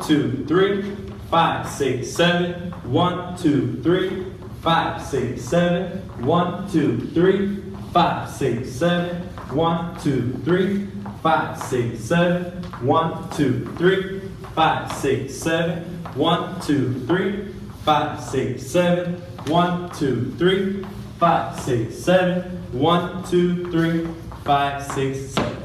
2, 3, 5, 6, 7. 1, 2, 3, 5, 6, 7. 1, 2, 3, 5, 6, 7. 1, 2, 3, 5, 6, 7. 1, 2, 3, 5, 6, 7. 1, 2, 3, 5, 6, 7. 1, 2, 3, 5, 6, 7. 1, 2, 3, 5, 6, 7.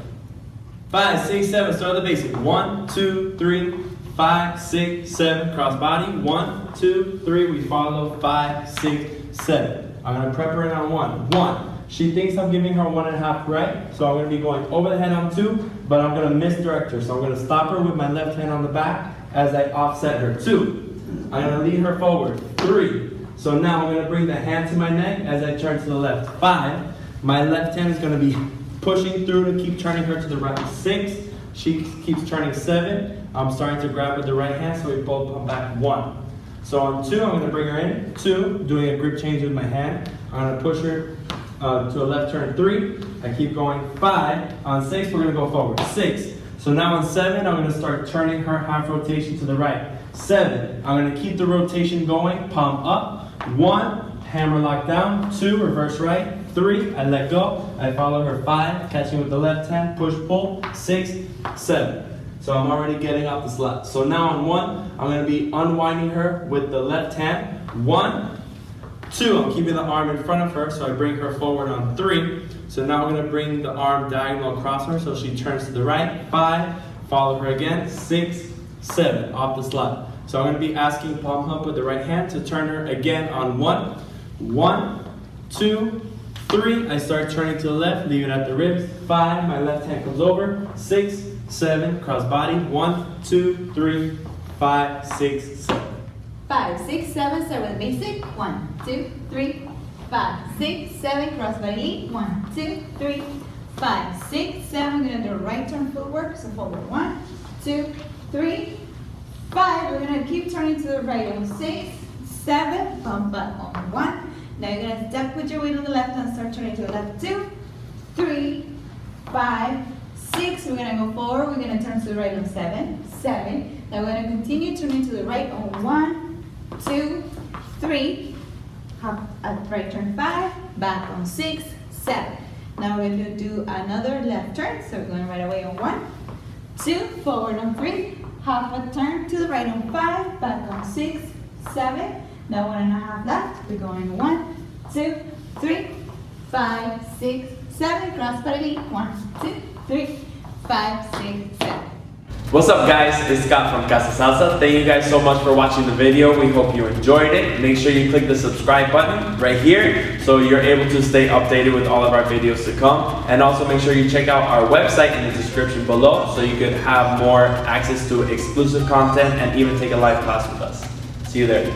5, 6, 7. Start the basic. 1, 2, 3, 5, 6, 7. Cross body. 1, 2, 3. We follow. 5, 6, 7. I'm gonna prep her in on 1. 1. She thinks I'm giving her 1.5 right, so I'm gonna be going over the head on 2, but I'm gonna misdirect her. So I'm gonna stop her with my left hand on the back as I offset her. 2. I'm gonna lead her forward. 3. So now I'm gonna bring the hand to my neck as I turn to the left. 5. My left hand is gonna be pushing through to keep turning her to the right. 6. She keeps turning. 7. I'm starting to grab with the right hand, so we both come back. 1. So on 2, I'm gonna bring her in. 2, doing a grip change with my hand. I'm gonna push her to a left turn. 3. I keep going. 5. On 6, we're gonna go forward. 6. So now on 7, I'm gonna start turning her half rotation to the right. 7. I'm gonna keep the rotation going. Palm up. 1. Hammer lock down. 2. Reverse right. 3. I let go. I follow her. 5. Catching with the left hand. Push pull. 6. 7. So I'm already getting off the slot. So now on 1, I'm gonna be unwinding her with the left hand. 1. 2, I'm keeping the arm in front of her, so I bring her forward on 3. So now I'm going to bring the arm diagonal across her, so she turns to the right. 5, follow her again. 6, 7, off the slot. So I'm going to be asking palm hump with the right hand to turn her again on 1. 1, 2, 3, I start turning to the left, leave it at the ribs. 5, my left hand comes over. 6, 7, cross body. 1, 2, 3, 5, 6, 7. 5, 6, 7, start with the basic. 1, 2, 3, 5, 6, 7, cross body lead. 1, 2, 3, 5, 6, 7. We're gonna do a right turn footwork. So forward. 1, 2, 3, 5. We're gonna keep turning to the right on 6, 7, bump up on 1. Now you're gonna step with your weight on the left and start turning to the left. 2, 3, 5, 6. We're gonna go forward. We're gonna turn to the right on 7, 7. Now we're gonna continue turning to the right on 1, 2, 3, hop at right turn 5, back on 6, 7. Now we're going to do another left turn, so we're going right away on 1, 2, forward on 3, hop a turn to the right on 5, back on 6, 7. Now 1.5 left, we're going 1, 2, 3, 5, 6, 7, cross body, 1, 2, 3, 5, 6, 7. What's up guys, it's Scott from Casa Salsa. Thank you guys so much for watching the video. We hope you enjoyed it. Make sure you click the subscribe button right here so you're able to stay updated with all of our videos to come. And also make sure you check out our website in the description below so you can have more access to exclusive content and even take a live class with us. See you there.